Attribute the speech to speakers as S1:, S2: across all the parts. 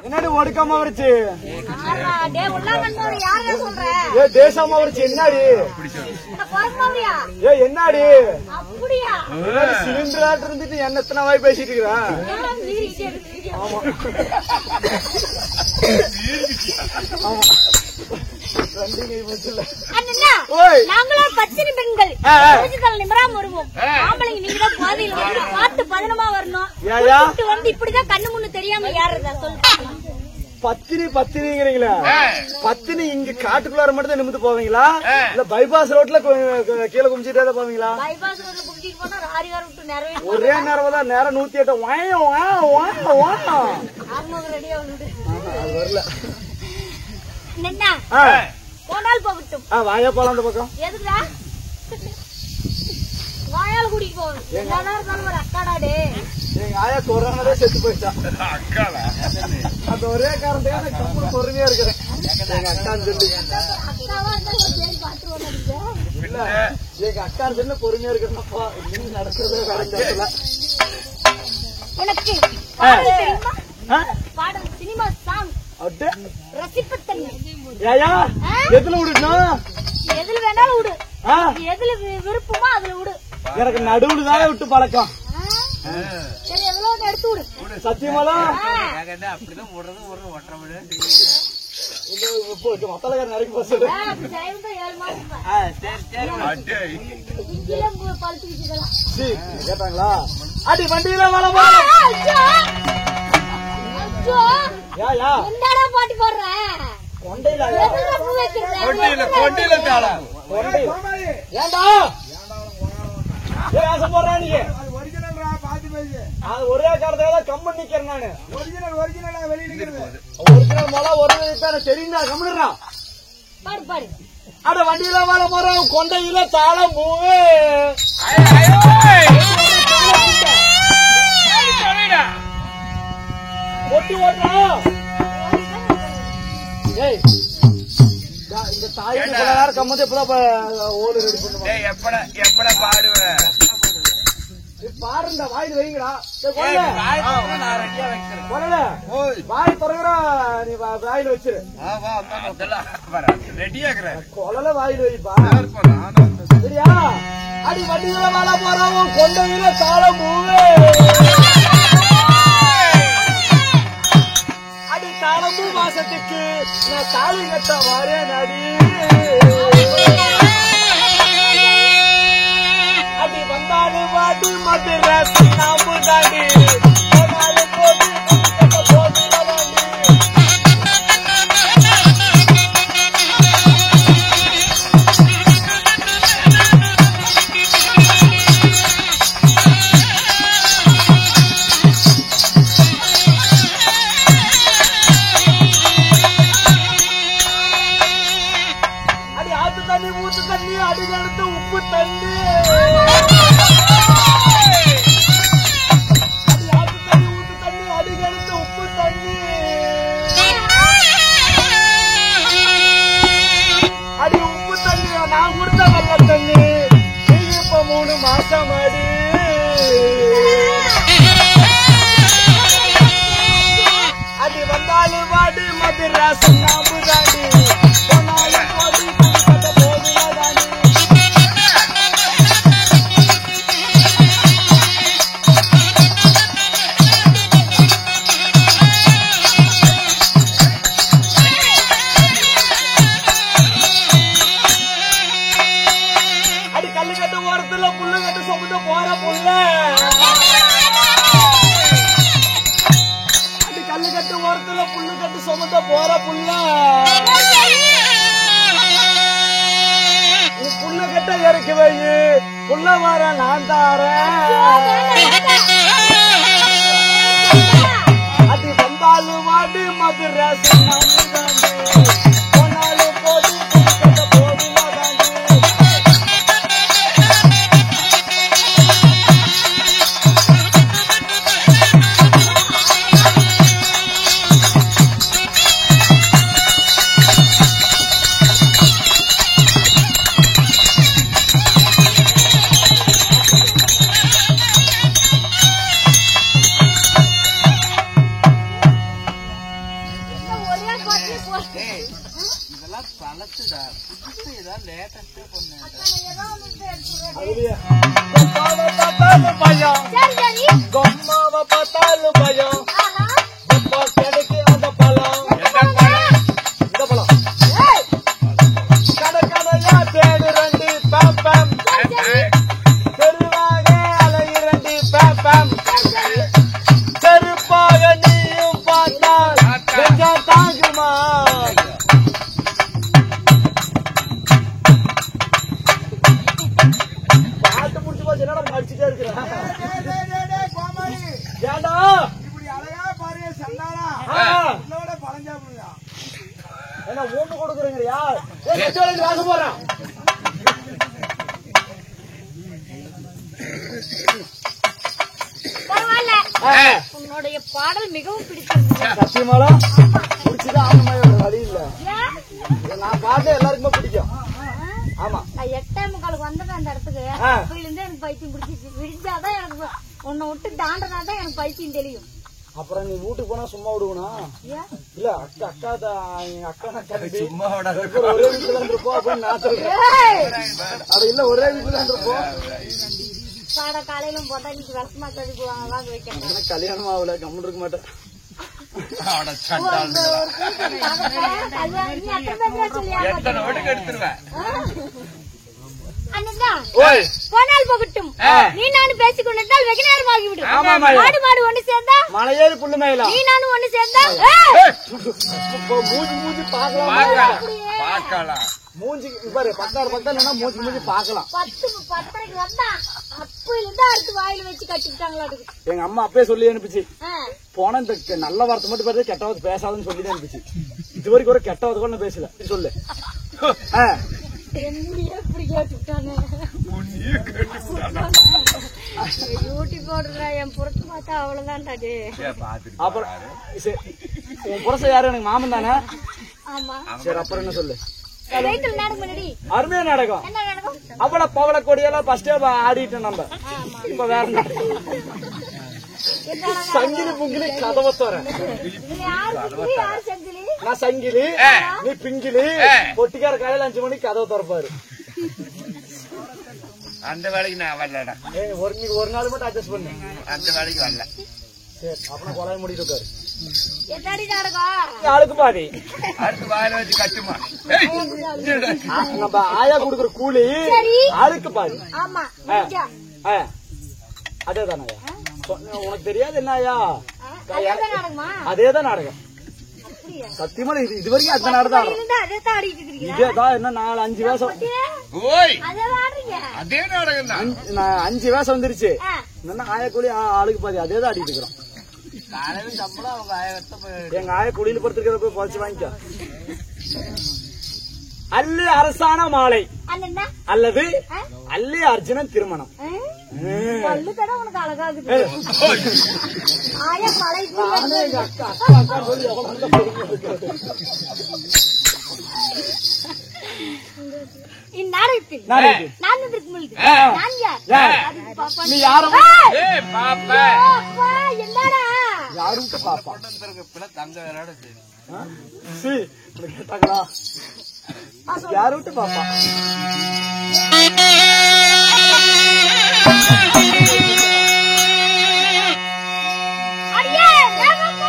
S1: என்னடி ஒடுக்காம வருச்சு தேசாம வருச்சு என்னடி என்னடி சிலிண்டராட்டு இருந்துட்டு என்ன எத்தனை வாய் பேசிட்டு இருக்கிறா ஆமா
S2: நாங்களும் பச்சனை பெண்கள் நிமிராம வருவோம் ஆம்பளைங்க நீங்க தான் பாதையில வந்து பார்த்து பதனமா வரணும் வந்து இப்படிதான் கண்ணு முன்னு தெரியாம யாருதா சொல்லுங்க
S1: பத்தினிங்கிறீங்களா பத்தினி இங்க காட்டுக்குள்ளார மட்டும் தான் நிமிந்து போவீங்களா இல்ல பைபாஸ் ரோட்ல கீழே குமிச்சிட்டே போவீங்களா
S2: பைபாஸ் ரோட்ல குமிச்சிட்டு போனா ராரிகார விட்டு நிறைய
S1: ஒரே நேரம் தான் நேரம் 108
S2: ரெடியா வந்து
S1: அது வரல
S2: என்ன போனால் போகட்டும்
S1: வாயா போலாம் அந்த பக்கம்
S2: எதுக்குடா வாயால கூட்டிட்டு போவேன் எல்லாரும் இருந்தாலும் ஒரு அக்காடாடே
S1: எங்க ஆயா கொரோனாவே செத்து போயிட்டா அந்த ஒரே காரணத்துக்காக கம்முன்னு பொறுமையா இருக்கிறேன் எங்க அக்கான்னு சொல்லி இல்ல எங்க அக்கான்னு சொல்லி பொறுமையா இருக்கிறேன்ப்பா இன்னும் நடக்கிறதே வேற
S2: உனக்கு பாடல் சினிமா சாங் ரசிப்பத்தன்மை
S1: எதுல விடணும்
S2: எதுல வேணாலும் விடு எதுல விருப்பமோ அதுல விடு
S1: எனக்கு நடுவுலதான் விட்டு பழக்கம்
S2: சரி எவ்வளவு எடுத்து விடு
S1: சத்தியமாலாம்
S3: அப்படிதான்
S1: மசாலக்கார நிறைய கேட்டாங்களா அடி வண்டியில வேலை
S2: என்னடா பாட்டு போடுற
S1: ஏண்டா போடுறா நீங்க ஒரே காரணத்தை கம்மன் நிக்கிறேன் நானு ஒரிஜினல் மொழ ஒரு தெரியுதா கம்முடுறா
S2: பாடு பாடு
S1: அட வண்டியில வர போறோம் கொண்டையில தாளம் பூவு ஒட்டி ஓட்டுறோம் இந்த தாய் நேரம் கம்மது எப்பதான் ஓடு ரெடி பண்ணுவாங்க பாருங்க வாயில் வைங்கடா வாய் திறகுற நீ வாயில் வச்சிரு கொலல வாயில் வைப்பா சரியா அடி வண்டியில வாழ போறோம் கொண்டையில தாளம் பூவு அடி தாளம்பூ மாசத்துக்கு நான் தாலி கட்ட வரேன் அடி அடி வந்தாடு வாடி மதுரை நாம்பு தாடி போது அடிகடுத்து உப்பு தண்ணி ஆத்து தண்ணி ஊத்து தண்ணி அடிகடுத்து உப்பு தண்ணி அடி உப்பு தண்ணி நான் கொடுத்த வெள்ள தண்ணி இப்ப 3 மாசம் அடி அடி வந்தாலும் வாடி மதுராசு நாம்பு தாண்டி போனாலும் போடி போற புள்ள புண்ணு கிட்ட இறக்கி வை புள்ள வர நான் தாரேன் அது வந்தாலும் வாடி மதுரை போனாலும் போது
S3: இதெல்லாம் பழசுடா. இதான் லேட்டஸ்டா பொண்ணு.
S1: கொம்மாவை பார்த்தாலும் பயம்,
S2: சரி சரி
S1: கொம்மாவை பார்த்தாலும் பயம், கொப்பா கிடைக்கு அந்த பழம், இந்த பழம் கடற்கரையா தேடு ரெண்டு பாப்பம், தெருவாக அலைய ரெண்டு பாப்பம், செருப்பாக நீயும் பார்த்தால் கொஞ்சம் தாங்குமா. பாட்டு முடிச்சு போச்சு, என்னடா படிச்சுட்டே இருக்கிறேன். ஏண்டா
S3: இப்படி அழகா பாரு சந்தானா. உன்னோட பழஞ்சாப்புடா.
S1: என்ன ஓட்டு கொடுக்குறீங்கயா? வாங்க போறான்.
S2: பரவாயில்ல உன்னுடைய பாடல் மிகவும் பிடிச்சிருக்கு.
S1: சத்தியமாலா பிடிச்சுதான் ஆகணுமா? வழி இல்ல,
S2: ஏன்?
S1: நான் பாட்டு எல்லாருக்குமே பிடிக்கும். ஆமா,
S2: நான் 8:45 வந்தேன் அந்த இடத்துக்கு.
S1: ஆ.
S2: அப்பயிலிருந்து எனக்கு பைத்தியம் பிடிச்சிச்சு. விடிஞ்சாதான் எனக்கு உன்னை விட்டு தாண்டனாதான் எனக்கு பைத்தியம் தெரியும்.
S1: அப்புறம் நீ வீட்டுக்கு போனா சும்மா விடுவனா?
S2: ஏன்?
S1: இல்ல அக்கா எங்க அக்கா
S3: சும்மா
S1: ஒரே வீட்டுல இருப்போம் அப்படின்னு நான் சொல்றேன்.
S2: ஏய்!
S1: அது இல்ல ஒரே வீட்டுல இருப்போம்.
S2: சாட காலையிலும் போட்டா இன்னைக்கு வருஷமா கழிப்பு வாங்க வைக்கிறேன்.
S1: எனக்கு கல்யாணம் ஆகல, கம்முன்னு இருக்க மாட்டேன்.
S3: எத்தனை ஓட்டுக்கு எடுத்துருவேன்.
S1: ஓய்
S2: போனால் போகட்டும். நீ நானும் பேசிக் கொண்டிருந்தால் வெகு நேரம் ஆகிவிடும்.
S1: ஆமா, ஆமா.
S2: மாடு மாடு ஒண்ணு சேர்ந்தா
S1: மலையேறி புல்லு மேயலாம்.
S2: நீ நானும் ஒண்ணு சேர்ந்தா
S1: மூஞ்சி பாக்கலாம்,
S3: பார்க்கலாம்.
S1: மூஞ்சி பாரு பக்கம் மூஞ்சி பாக்கலாம்.
S2: 10:10 வந்தா அப்பயிலிருந்து அடுத்து வாயில வச்சு கட்டிக்கிட்டாங்களாட்டுக்கு.
S1: எங்க அம்மா அப்பயே சொல்லி அனுப்பிச்சு, போன இந்த நல்ல வார்த்தை மட்டும் பாரு, கெட்டவது பேசாதுன்னு சொல்லி அனுப்பிச்சு. இது வரைக்கும் ஒரு கெட்டவது கூட நான் பேசல. சொல்லு.
S2: என்னையே இப்படி கேட்டுட்டானே. யூடியூப் போடுறா என் புறத்து பார்த்தா அவ்வளவுதான் டாடி.
S1: அப்புறம் சரி, உன் புரச யாரு? எனக்கு மாமன் தானே.
S2: ஆமா
S1: சரி, அப்புறம் என்ன சொல்லு?
S2: சைக்கிள் நாடகம் பண்ணடி.
S1: அருமையா நாடகம்.
S2: என்ன நாடகம்?
S1: அவள பவள கொடியெல்லாம் ஃபர்ஸ்டே ஆடிட்டோம் நம்ம.
S2: ஆமா.
S1: இப்ப வேற நாடகம்.
S2: என்ன நாடகம்?
S1: சங்கிலி புங்கிலி கதவை தோற.
S2: நீ யாரு சங்கிலி, யாரு சங்கிலி?
S1: நான் சங்கிலி, நீ பிங்கிலி. பொட்டிக்கார காலையில 5 மணிக்கு கதவை திறப்பாரு.
S3: அந்த வேலைக்கு நான் வரலடா.
S1: நீ ஒரு நாள் மட்டும் அட்ஜஸ்ட் பண்ணு.
S3: அந்த வேலைக்கு வரல.
S1: சரி, அப்புறம் கொலை முடிட்டு இருக்காரு.
S2: என்னடி நாடகம்?
S1: ஆளுக்கு பாதி.
S3: அடுத்து வாயில வச்சு கட்டுமா.
S1: நம்ம ஆயா குடுக்குற கூலி
S2: சரி.
S1: ஆளுக்கு பாதி.
S2: ஆமா முடிஞ்சா.
S1: அதேதானயா? உனக்கு தெரியாது என்ன ஆயா?
S2: அதான் நாடகமா?
S1: அதேதான் நாடகம்.
S2: அப்படியா?
S1: சத்தியமா இது வரைக்கும் அந்த நாடகம் தான்.
S2: இருந்தா அதே தான் ஆடிட்டு இருக்கீங்க.
S1: இதேதான் என்ன 4-5 வேஷம்.
S3: ஓய்
S2: அதே ஆடுறீங்க.
S3: அதே நாடகம் தான்.
S1: 5 வேஷம் வந்துருச்சு.
S2: ஆ.
S1: என்ன ஆயா கூலி ஆளுக்கு பாதி. அதேதான் ஆடிட்டு இருக்கிறோம்.
S3: காலையில சம்பளம் அவங்க 1000
S1: எங்க ஆய குடியில படுத்திருக்கிற போய் குறைச்சு வாங்கிக்க. அல்லு அரசான மாலை
S2: அல்ல
S1: அல்லது அல்லி அர்ஜுனன் திருமணம்.
S2: பல்லு தட உனக்கு அழகாகுது. ஆயா பழை
S1: நானே எங்க அக்கா சொல்லி அவன் நல்ல பொறுமையா இருக்கிறது.
S2: இந்நாடகத்தில்
S1: நாடகத்தில்
S2: நான் வந்திருக்கும் பொழுது நான் யார்?
S1: யார்?
S2: அதுக்கு பாப்பா
S1: நீ யாரும்
S3: ஏய் பாப்பா
S2: அப்பா, என்னடா
S1: யாரும் பாப்பா.
S3: தங்க விளையாட
S1: கேட்டாங்களா? யாரும் பாப்பா.
S2: அடியே வேகமா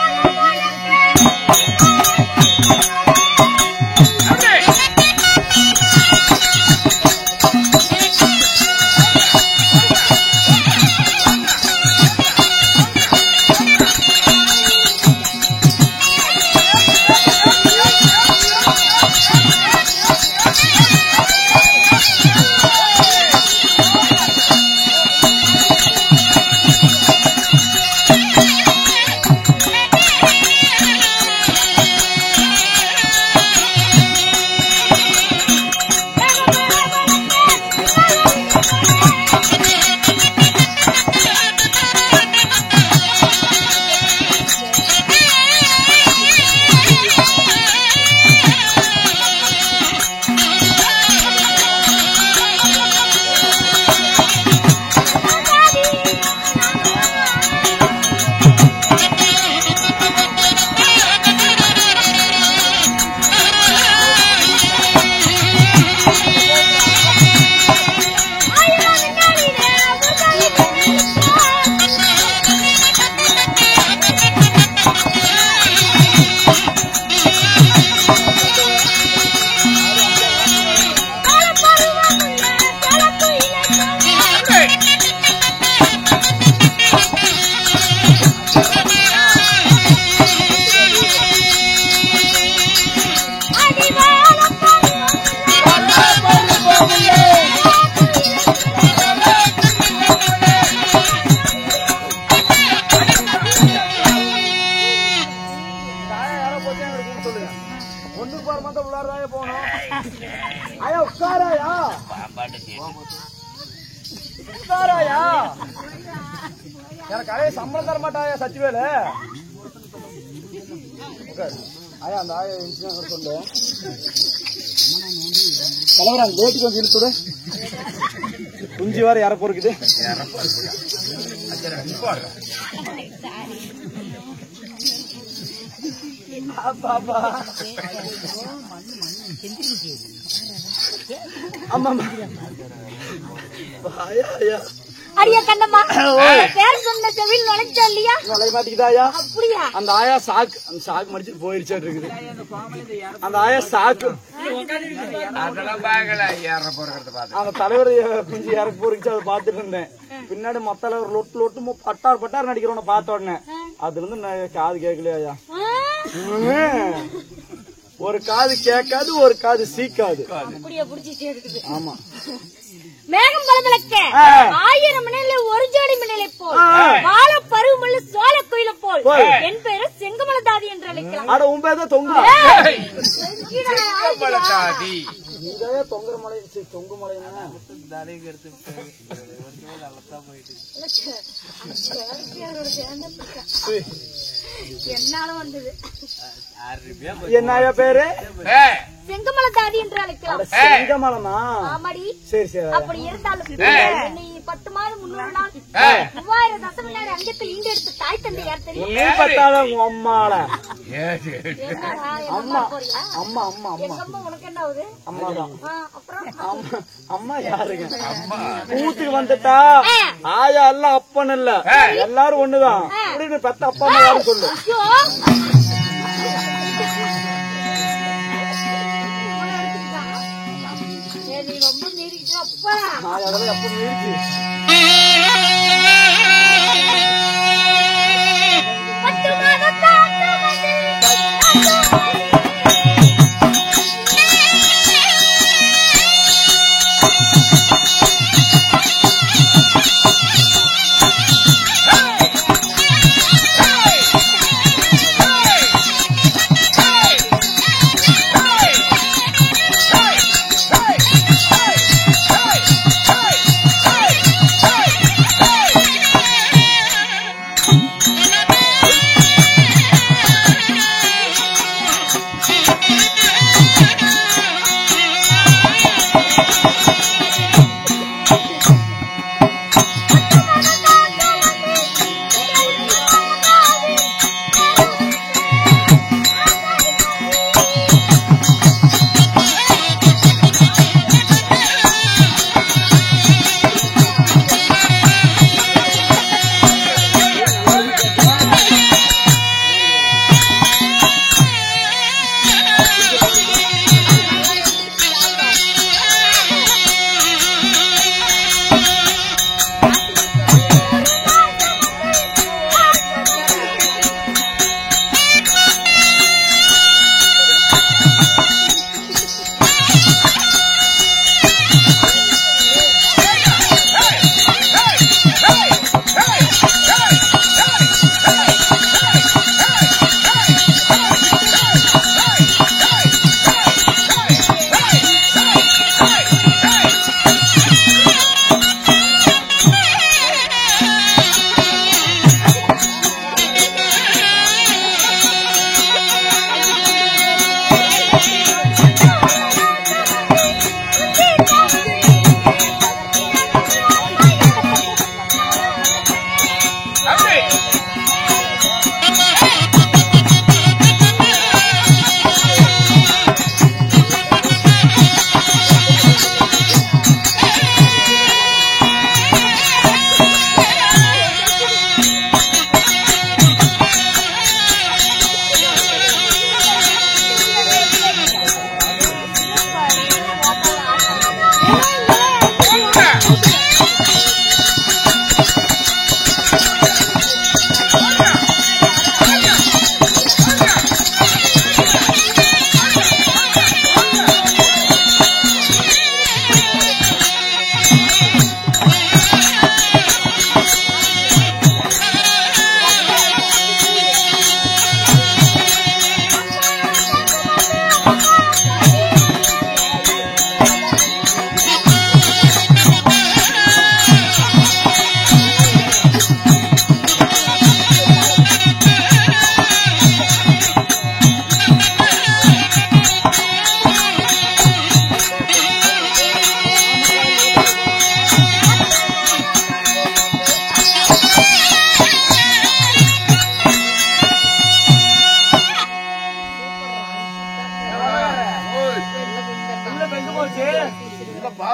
S1: ஒண்ணு போற மாதிரி உள்ளாரதாய போகணும். ஐயா உட்காராயா உட்காராயா எனக்கு அழைய சம்பளம் தர மாட்டாயா சச்சிவேலு. ஐயா அந்த ஆயா சொல்லு தலைவரா லேட்டு கொஞ்சம் இழுத்துடு. குஞ்சு வேற யார பொறுக்குது. பாப்பா ஆமா
S2: அடியா கண்ணம்மா பேர் சொன்ன செவில் நுழைச்சா இல்லையா?
S1: நுழைய மாட்டேங்குதாயா?
S2: அப்படியா?
S1: அந்த ஆயா சாக்கு அந்த சாக்கு மடிச்சுட்டு போயிருச்சா இருக்குது. அந்த ஆயா சாக்கு அந்த தலைவர் குஞ்சு இறக்கு போறீச்சு அதை பாத்துட்டு இருந்தேன். பின்னாடி மொத்த தலைவர் லொட்டு லொட்டு பட்டார் பட்டார் நடிக்கிறவன பார்த்த உடனே அதுல இருந்து காது கேட்கலையா? ஒரு காது கேட்காது ஒரு காது சீக்காது. ஆமா
S2: மேகம் பலதலக்க 1000 மணில ஒரு ஜோடி மின்னலை போல் வாழ பருவமல்ல சோழ கோயில போல் என் பேரு செங்கமலதாதி என்று அழைக்கலாம்.
S1: அட உன் பேர் தான் தொங்கு தொங்குற மலை தொங்கு மலை
S2: என்னாலும் வந்தது.
S1: என்னையா பேரு?
S2: செங்கமலதாதி என்று அழைக்கலாம்.
S1: செங்கமலமா?
S2: ஆமாடி.
S1: சரி சரி.
S2: அப்படி இருந்தாலும் நீ 10 மாதம் 300 நாள் 3000 தசம நேரம் அங்கத்தில் இங்க எடுத்து தாய் தந்தை யார் தெரியும்?
S1: நீ பார்த்தாலும் உங்க அம்மால
S2: அம்மா போறியா?
S1: அம்மா அம்மா அம்மா
S2: அம்மா உனக்கு என்ன ஆகுது?
S1: அம்மா தான்.
S2: அப்புறம்
S1: அம்மா யாருங்க? கூத்துக்கு வந்துட்டா ஆயா எல்லாம் அப்பன் இல்ல எல்லாரும் ஒண்ணுதான் அப்படின்னு பெத்த அப்பா அம்மா யாரும் சொல்லு.
S2: ரொம்ப மீறிக்கிட்டு அப்பா
S1: அதெல்லாம் எப்ப மீறிச்சு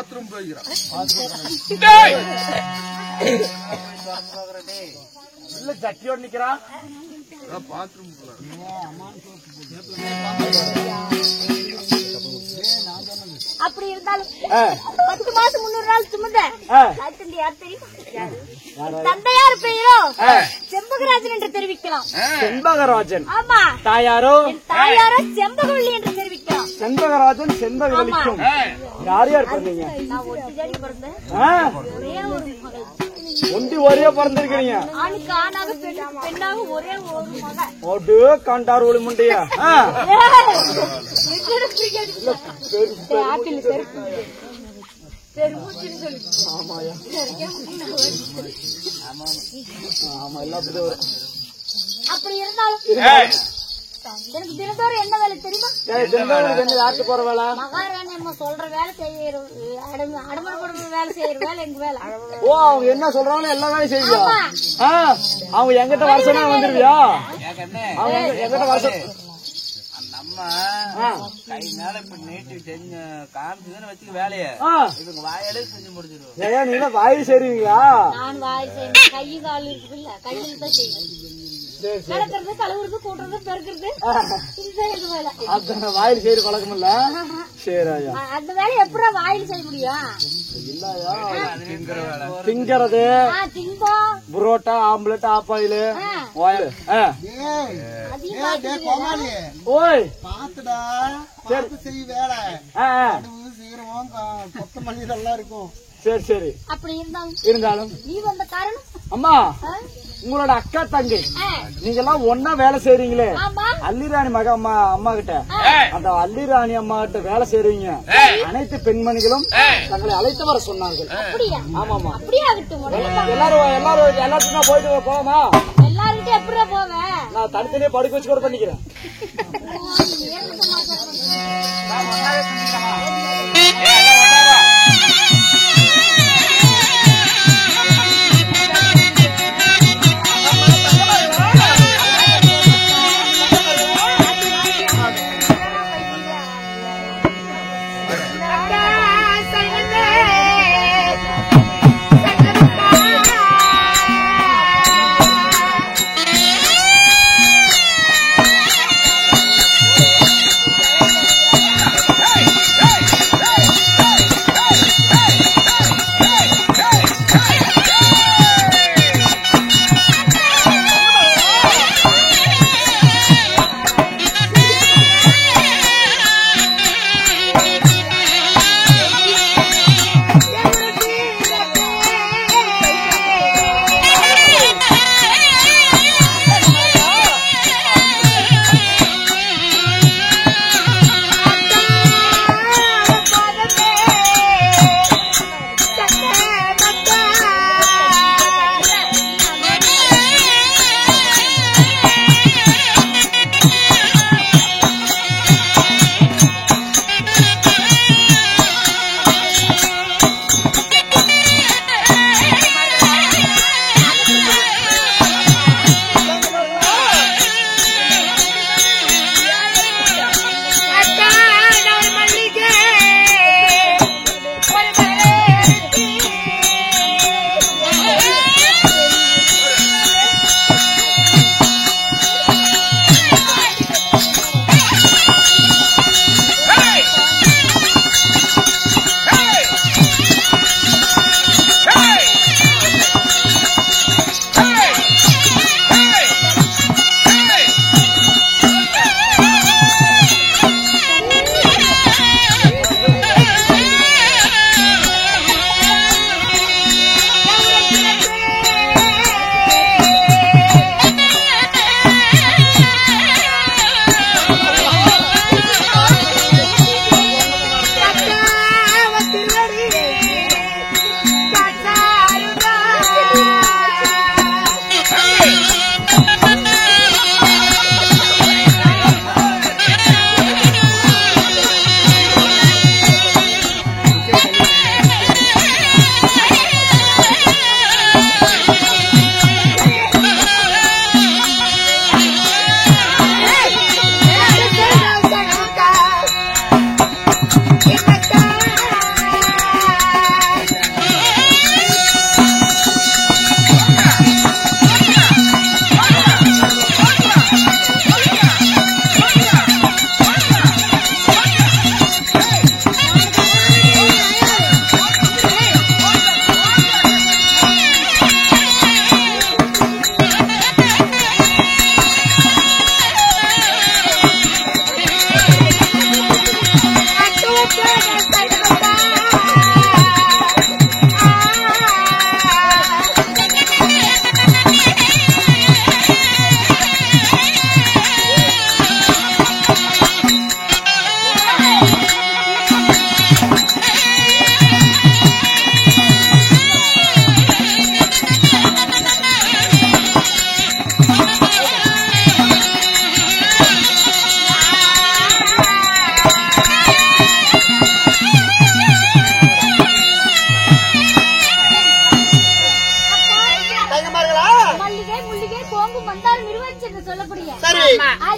S3: பாத்ரூம் போய்க்கிறான்.
S1: இல்ல சட்டியோட நிக்கிறான்.
S3: பாத்ரூம்
S2: அப்படி இருந்தாலும் 10 மாசம் 300 நாள் சுமந்த தாய்த்தந்தை யார் தெரியுமா? தந்தையார் பெயரோ செம்பகராஜன் என்று தெரிவிக்கலாம்.
S1: செண்பகராஜன்.
S2: ஆமா.
S1: தாயாரோ?
S2: தாயாரோ செம்பகவள்ளி என்று தெரிவிக்கலாம்.
S1: செண்பகராஜன் செண்பகவல்லிக்கும் யார் யார் பிறந்தீங்க?
S2: நான் ஒட்டி ஜாடி பிறந்தேன். ஒரே ஒரு மகள்.
S1: ஒண்டி ஒரே பிறந்திருக்கிறீங்க.
S2: ஆணுக்கு ஆணாக பெண்ணாக ஒரே ஒரு மகள்.
S1: ஓடு காண்டார் ஒளி முண்டையா? ஆமாயா? ஆமா எல்லாம்
S2: அப்படி இருந்தாலும் எனக்கு தினத்தோறும் என்ன வேலை தெரியுமா?
S1: யாருக்கு போற வேலை?
S2: மகாராணி அம்மா சொல்ற வேலை செய்யற அடமர கொடுக்குற வேலை செய்யற வேலை எங்க வேலை.
S1: ஓ அவங்க என்ன சொல்றாங்களோ எல்லா வேலையும் செய்வியா? அவங்க எங்கிட்ட வருஷனா வந்துருவியா? அவங்க எங்கிட்ட வருஷம்
S4: நம்ம கை மேல இப்ப நீட்டி செஞ்சு காமிச்சுன்னு வச்சுக்க வேலைய இதுக்கு வாயாலே செஞ்சு முடிச்சிருவோம்.
S1: ஏன் நீங்க வாயில் செய்வீங்களா?
S2: நான் வாயில் செய்யணும். கை கால் இருக்குல்ல கையில தான் செய்வேன். நடக்கிறது கழுவுறது கூட்டுறது பெருக்கிறது இதுதான் எங்க வேலை.
S1: அந்த வாயில் செய்யற பழக்கம் இல்ல? சரி
S2: அந்த வேலை எப்படா வாயில் செய்ய முடியும்?
S1: இல்லையா திங்கிறது புரோட்டா ஆம்லெட் ஆப்பாயில் ஆயில். ஓய்
S3: பாத்துடா பாத்து செய்ய வேலை சீக்கிரமா கொத்தமல்லி இதெல்லாம் இருக்கும்.
S1: சரி சரி.
S2: அப்படி
S1: இருந்தாலும்
S2: நீ வந்த காரணம்
S1: அம்மா உங்களோட அக்கா தங்கை நீங்க எல்லாம் ஒன்னா வேலை செய்றீங்களே அல்லிராணி மக அம்மா கிட்ட அந்த அல்லிராணி அம்மா கிட்ட வேலை செய்றீங்க. அனைத்து பெண்மணிகளும் தங்களை அழைத்து வர சொன்னார்கள். ஆமாமா எல்லாத்துக்கும் போயிட்டு போமா?
S2: எல்லாருக்கிட்ட எப்படியா போவேன்?
S1: நான் தனித்தனியே படுக்க வச்சு கூட பண்ணிக்கிறேன்.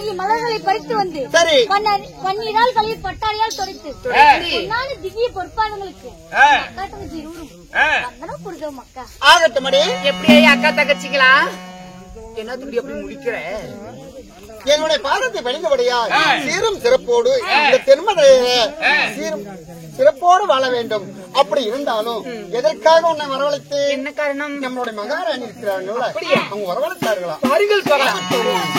S2: ஆகிய மலர்களை பறித்து வந்து
S5: சரி.
S2: பன்னீரால் கழுவி பட்டாரியால் தொடைத்து நானும் திவ்ய பொறுப்பாளர்களுக்கு அக்கா தங்கச்சி இருவரும் வந்தனம் கொடுத்தோம் அக்கா.
S5: ஆகட்டும் அடி.
S6: எப்படியே அக்கா தங்கச்சிங்களா என்ன தம்பி அப்படி முடிக்கிற?
S5: என்னுடைய பாதத்தை வெளிந்தபடியா சீரும் சிறப்போடு இந்த தென்மதையில சீரும் சிறப்போடு வாழ வேண்டும். அப்படி இருந்தாலும் எதற்காக உன்னை வரவழைத்து?
S6: என்ன காரணம்?
S5: நம்மளுடைய மகாராணி இருக்கிறார்களா, அவங்க வரவழைத்தார்களா?
S6: பாருங்கள் பார்க்கலாம்.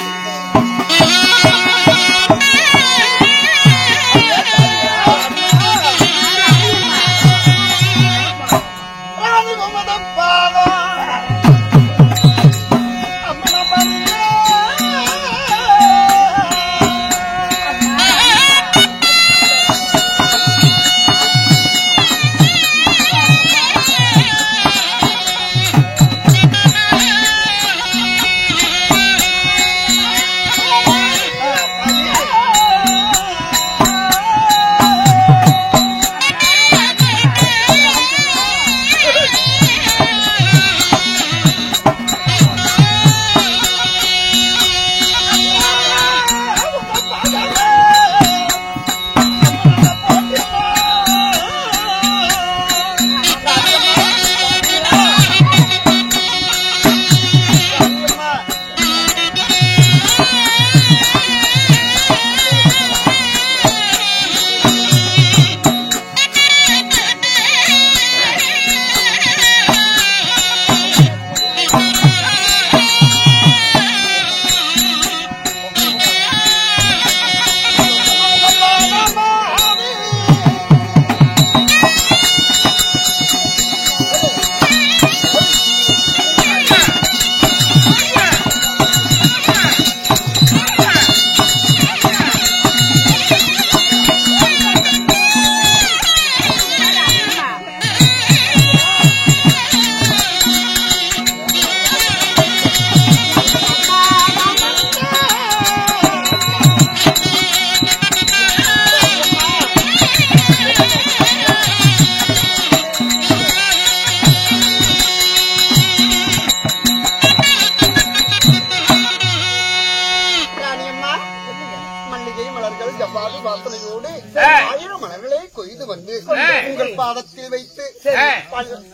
S5: உங்கள் பாதத்தில் வைத்து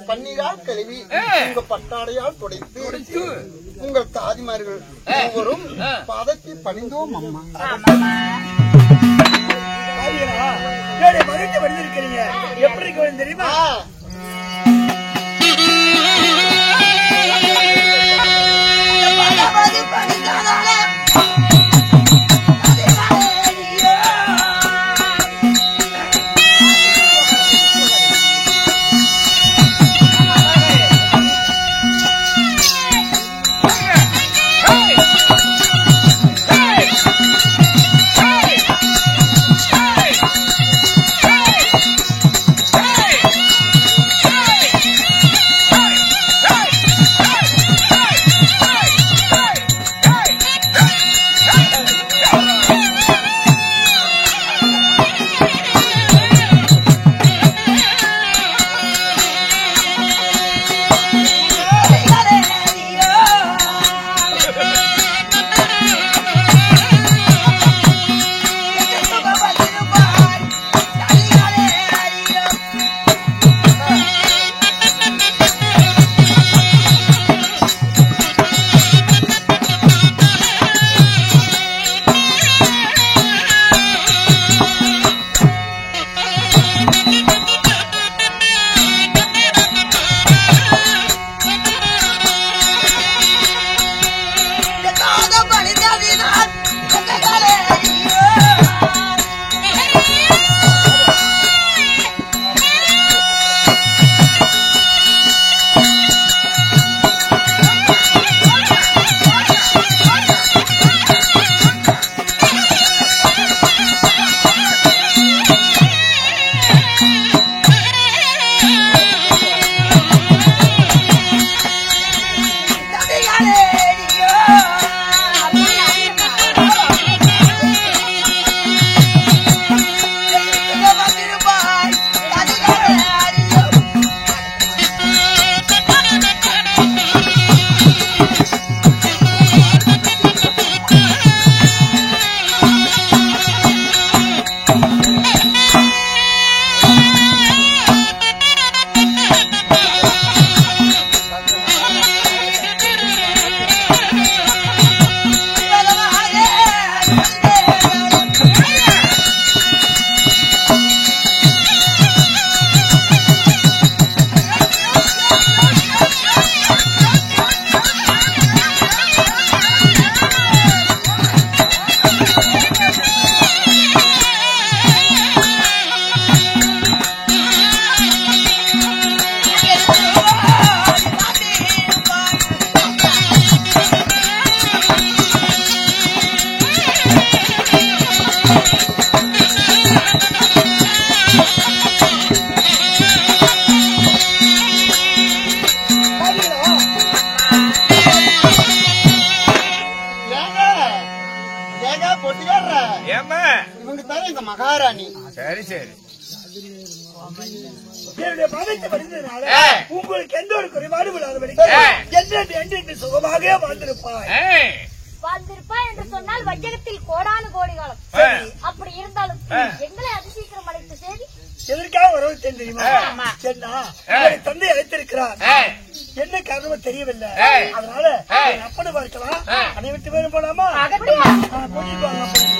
S5: பன்னீரால் கழுவி உங்க பட்டாடையால் துடைத்து உங்கள் தாதிமார்கள் ஒவ்வொரும் பாதத்தில் பணிந்தோம் அம்மா.
S3: மறுத்து வந்திருக்கிறீங்க, எப்படி இருக்கு தெரியுமா?
S5: ஒட்டியாடுற
S4: ஏமா
S5: இவங்க தான் எங்க மகாராணி.
S4: சரி சரி
S3: என்னுடைய மதத்தை படித்ததுனால உங்களுக்கு எந்த ஒரு குறைபாடும் இல்லாதபடி என்று சுகமாக வாழ்ந்திருப்பாய்.
S2: வாழ்ந்திருப்பா என்று சொன்னால் வையகத்தில் கோடானு கோடி காலம். அப்படி இருந்தாலும் எங்களை அதிசீக்கிரம் அழைத்த செய்தி
S3: எதற்காக வரவு தெரியுமா? என்ன தந்தை அழைத்திருக்கிறார், என்ன காரணம் தெரியவில்லை. அதனால அப்படி பார்க்கலாம். அனைவருக்கு பேரும் போலாமா? கூட்டிட்டு வாங்க.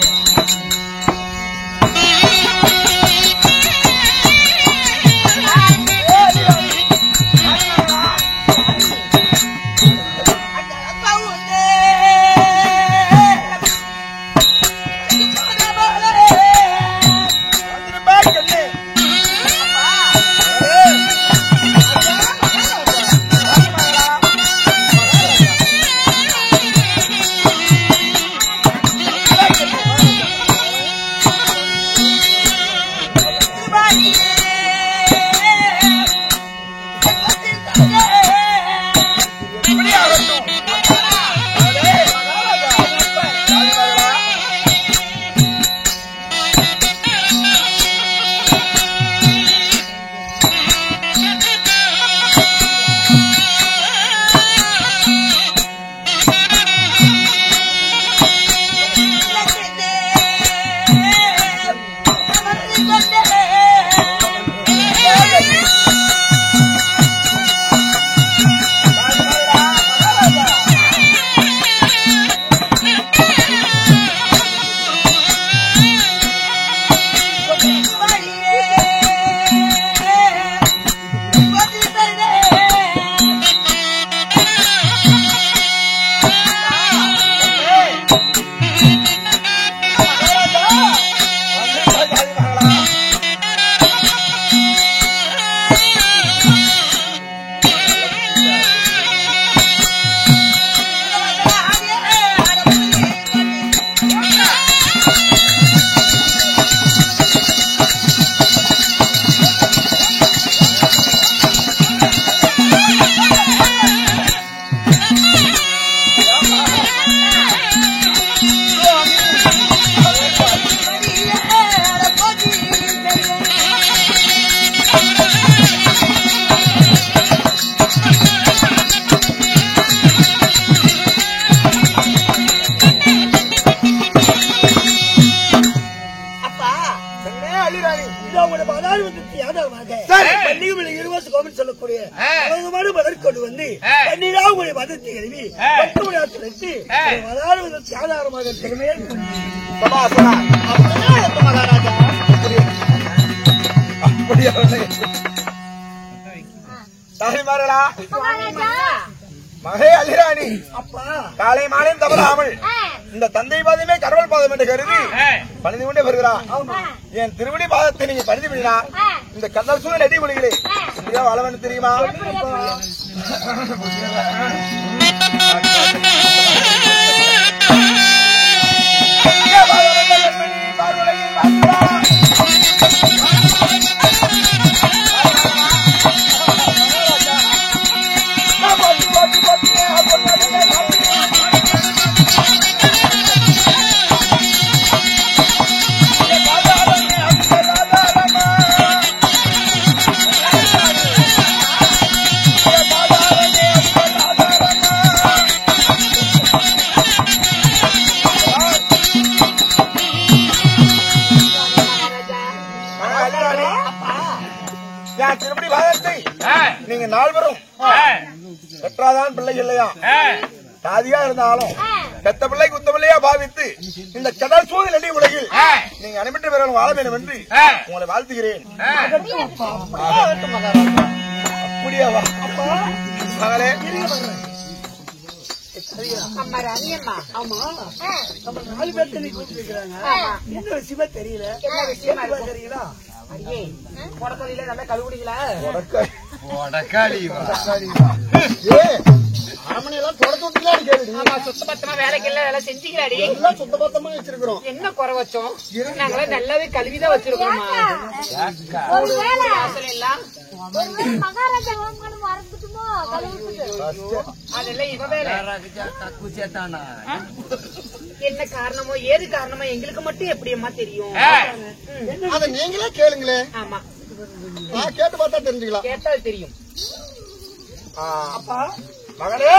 S3: சொல்லக்கூடிய கொண்டு வந்து உங்களுடைய மதத்தை எழுதி ஆதாரமாக திறமையை மகாராஜா தாய்மார்களா மகே அலிராணி அப்பா காலை மாலையும் தவறாமல் இந்த தந்தை பாதமே கடவுள் பாதம் என்று கருதி பணிந்து கொண்டே வருகிறார். என் திருவடி பாதத்தை நீங்க பணிந்து விடா இந்த கந்தல் சூழல் நெடி மொழிகளே வளவன் தெரியுமா? திருப்படி பாதத்தை நீங்க நால்வரும் பெற்றாதான் பிள்ளை இல்லையா சாதியா இருந்தாலும் பெத்த பிள்ளை குத்த பிள்ளையா பாவித்து இந்த கடல் சூழல் அடி உலகில் நீங்க அனுப்பிட்டு பிறகு வாழ வேண்டும் என்று உங்களை வாழ்த்துகிறேன். அப்படியா மகளே சிவ தெரியல தெரியுங்களா
S5: அரமனை எல்லாம் தொடச்சு விட்டுலாம் கேளுடி.
S6: ஆமா, சுத்த பத்தமா வேலைக்கு எல்லாம் வேலை செஞ்சுக்கிறாடி.
S5: எல்லாம் சுத்த பத்தமா வச்சிருக்கிறோம்.
S6: என்ன குறை வச்சோம்? நாங்களாம் நல்லாவே கழுவிதான் வச்சிருக்கோமா.
S2: ஒருவேளை
S6: எல்லாம்
S2: மகாராஜா வாங்கணும் மறந்துட்டுமோ
S6: அதெல்லாம் இவ வேலை. என்ன காரணமோ ஏது காரணமோ எங்களுக்கு மட்டும் எப்படியம்மா தெரியும்?
S5: அதை நீங்களே கேளுங்களே.
S6: ஆமா,
S5: நான் கேட்டு பார்த்தா தெரிஞ்சுக்கலாம்.
S6: கேட்டா தெரியும்.
S3: அப்பா மகனே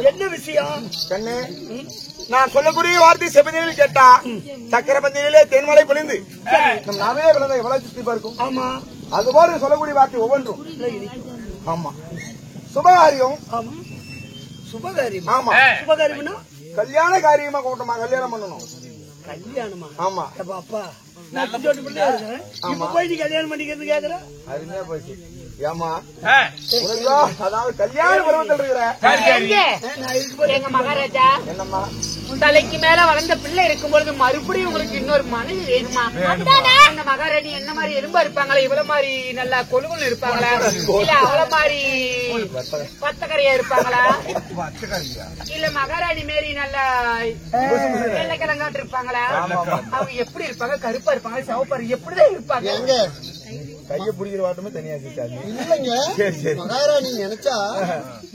S3: என்ன விஷயம்? நான் சொல்லக்கூடிய வார்த்தை செபதியில் கேட்டா சக்கரபந்தியிலே தேன்மலை பொழிந்து நம் நாவே விளந்த எவ்வளவு சுத்தி இருக்கும். ஆமா, அதுபோல சொல்லக்கூடிய வார்த்தை ஒவ்வொன்றும். ஆமா, சுபகாரியம். சுபகாரியம். ஆமா, சுபகாரியம்னா கல்யாண காரியமா கூட்டமா கல்யாணம் பண்ணணும். கல்யாணமா? ஆமா. அப்பா போய் கல்யாணம் பண்ணிக்கிறது கேக்குற அருமையா போயிடுச்சு. ஏமா அதாவது கல்யாண பருவத்தில் இருக்கிற
S6: எங்க மகாராஜா
S3: என்னம்மா
S6: தலைக்கு மேல வளர்ந்த பிள்ளை இருக்கும்பொழுது மறுபடியும் உங்களுக்கு இன்னொரு மனைவி வேணுமா? அந்த மகாராணி என்ன மாதிரி எலும்பா இருப்பாங்களா, இவ்வளவு மாதிரி நல்லா கொழுகுன்னு இருப்பாங்களா, இல்ல அவ்வளவு மாதிரி பத்தக்கரையா இருப்பாங்களா, இல்ல மகாராணி மாரி நல்லா வெள்ளைக்கிழங்காட்டு இருப்பாங்களா? அவங்க எப்படி இருப்பாங்க? கருப்பா இருப்பாங்க, சிவப்பாரு எப்படிதான் இருப்பாங்க?
S3: கைய பிடிக்கிற வாட்டமே தனியா இருக்காது.
S5: இல்லைங்க, மகாராணி நினைச்சா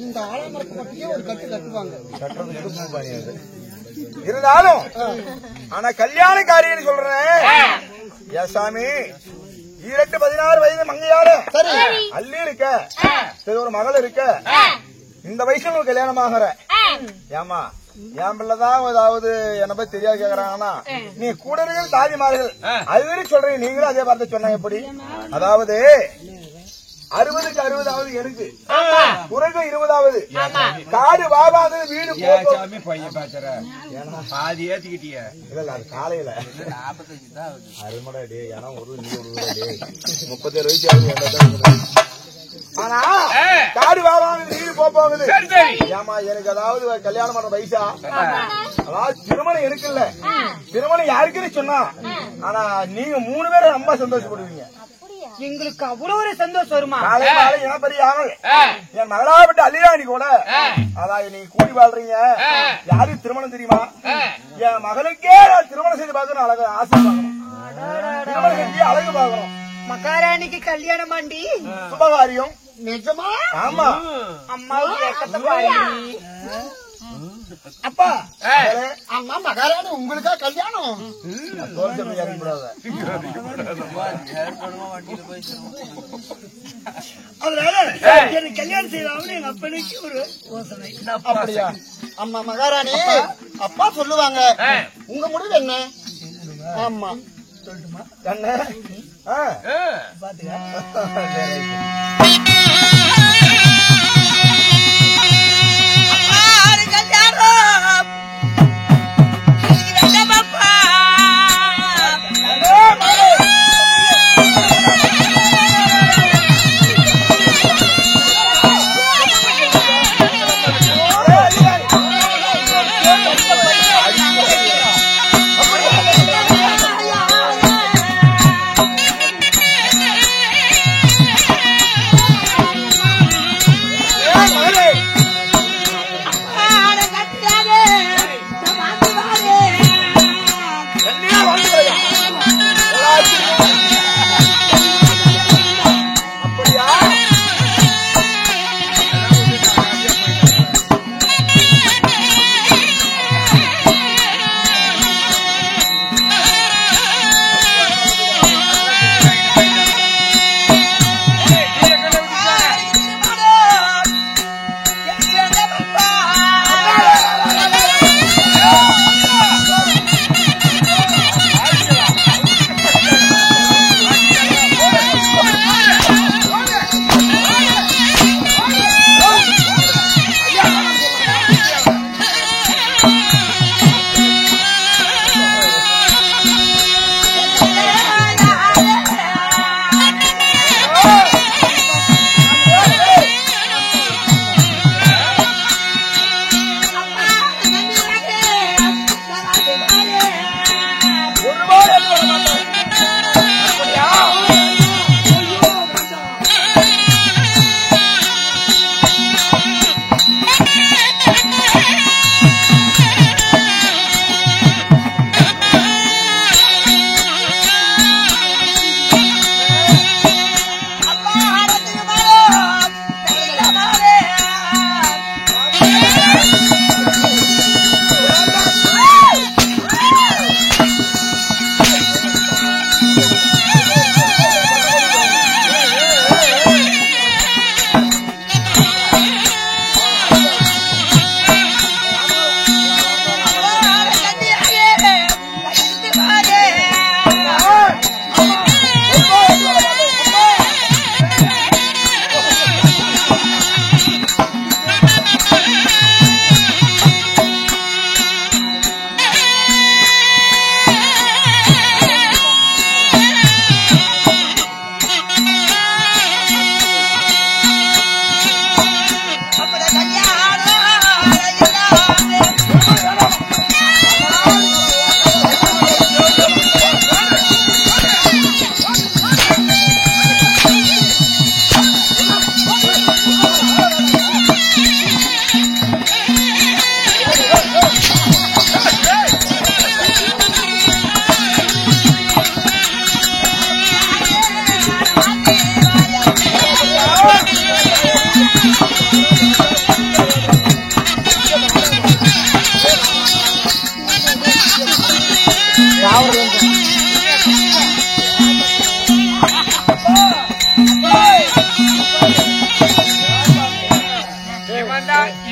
S5: இந்த ஆலமரத்து மட்டும் ஒரு கட்டு கட்டுவாங்க.
S3: கட்டுறது இருந்தாலும் ஆனா கல்யாண காரியம் சொல்றேன். ஏ சாமி, 16 வயது மங்கையாரு அள்ளி இருக்க, சரி ஒரு மகள் இருக்க, இந்த வயசுல ஒரு கல்யாணம் ஆகிற. ஏமா என் பிள்ளைதான் ஏதாவது என்ன பத்தி தெரியாது கேக்குறாங்கன்னா, நீ கூடர்கள் தாதிமார்கள் அதுவரை சொல்றீங்க, நீங்களும் அதே வார்த்தை சொன்னாங்க. எப்படி? அதாவது 60க்கு 60வது எனக்கு, குறைவு 20வது, காடு வாவாது வீடு
S4: பாதி ஏத்திக்கிட்டிய
S3: இல்ல அது காலையில
S4: 45 தான்
S3: அருமடா டே. ஏன்னா ஒரு நீ ஒரு 37 வயசு ஆகுது. ஆனா காடு வாவாது வீடு போகுது. ஏமா எனக்கு அதாவது கல்யாணம் பண்ண வயசா, அதாவது திருமணம் இருக்குல்ல, திருமணம் யாருக்குன்னு சொன்னா, ஆனா நீங்க 3 பேரும் ரொம்ப சந்தோஷப்படுவீங்க.
S6: எங்களுக்கு அவ்வளவு ஒரு சந்தோஷம் வருமா?
S3: காலை மாலை இனப்பெரியாமல் என் மகளாவிட்டு அல்லிராணி கூட அதான் நீ கூடி வாழ்றீங்க. யாரும் திருமணம் தெரியுமா? என் மகளுக்கே நான் திருமணம் செய்து பார்க்கணும். அழகு ஆசை பார்க்கணும். திருமணம் செஞ்சு அழகு பார்க்கணும்.
S6: மகாராணிக்கு கல்யாணம் ஆண்டி
S3: சுபகாரியம்.
S5: நிஜமா?
S3: ஆமா.
S6: அம்மாவுக்கு
S5: அப்பா அம்மா மகாராணி உங்களுக்கா கல்யாணம்?
S3: அதனால எனக்கு கல்யாணம் செய்யலாம்னு எங்க அப்பனுக்கு ஒரு யோசனை.
S5: அப்படியா? அம்மா மகாராணி அப்பா சொல்லுவாங்க. உங்க முடிவு என்ன? ஆமா
S3: சொல்லட்டுமா? என்ன பாத்துக்க.